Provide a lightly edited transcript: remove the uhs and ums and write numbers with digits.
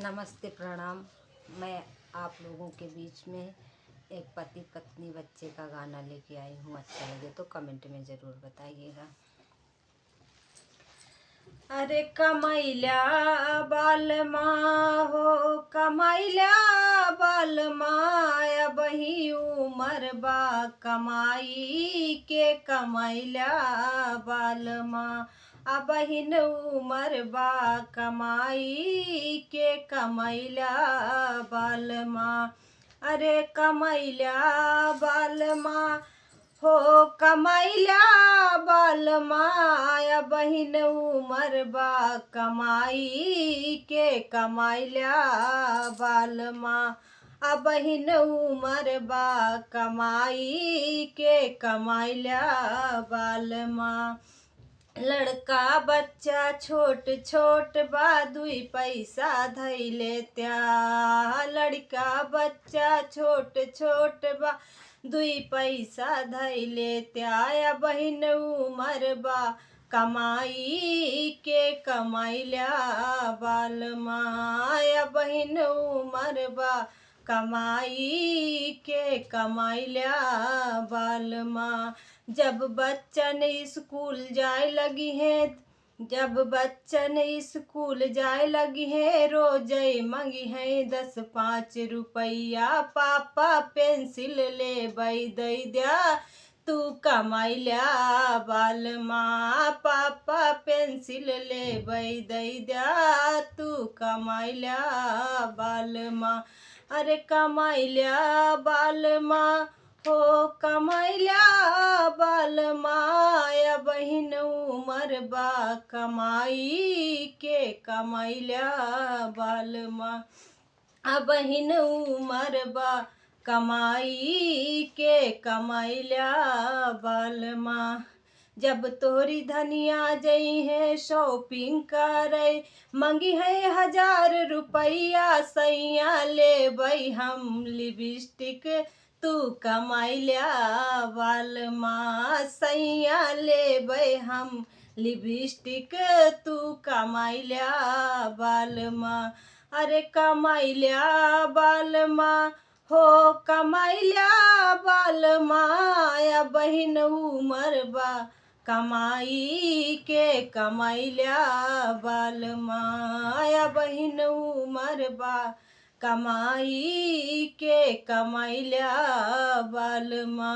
नमस्ते, प्रणाम। मैं आप लोगों के बीच में एक पति पत्नी बच्चे का गाना लेके आई हूँ। अच्छा लगे तो कमेंट में ज़रूर बताइएगा। अरे कमैल्या बालमा हो, कमैल्या बालमा, अबही उमर बा कमाई के, कमैल्या बालमा अबहिन उमर बा कमाई के, कमैल्या बालमा। अरे कमैल्या बालमा हो, कमैल्या बालमा, अबहिन उमर बा कमाई के, कमैल्या बालमा अबहिन उमर बा कमाई के, कमैल्या बालमा। लड़का बच्चा छोट छोट बा, दुई पैसा धैले त्या। लड़का बच्चा छोट छोट बा, दुई पैसा धैले त्या। बहिन उमर बा कमाई के, कमैल्या बालमा बहिन उमर बा कमाई के, कमैल्या बालमा। जब बच्चन स्कूल जाए लगी है, जब बच्चन स्कूल जाए लगी है, रोज मंगी है 10-5 रुपया। पापा पेंसिल ले दई दिया, तू कमैल्या बालमा। पापा पेंसिल ले दई दिया, तू कमैल्या बालमा। अरे कमैल्या बालमा हो, कमैल्या बालमा, अबहिन उमर बा कमाई के, कमैल्या बालमा अबहिन उमर बा कमाई के, कमैल्या बालमा। जब तोरी धनिया जई है शॉपिंग करे, मंगी है 1000 रुपया, सैया ले हम लिपस्टिक, तू कमैल्या बालमा। सैया ले हम लिपस्टिक, तू कमैल्या बालमा। अरे कमैल्या बालमा हो, कमैल्या बालमा, अबहिन उमर बा कमाई के, कमैल्या बालमा अबहिन उमर बा कमाई के, कमैल्या बालमा।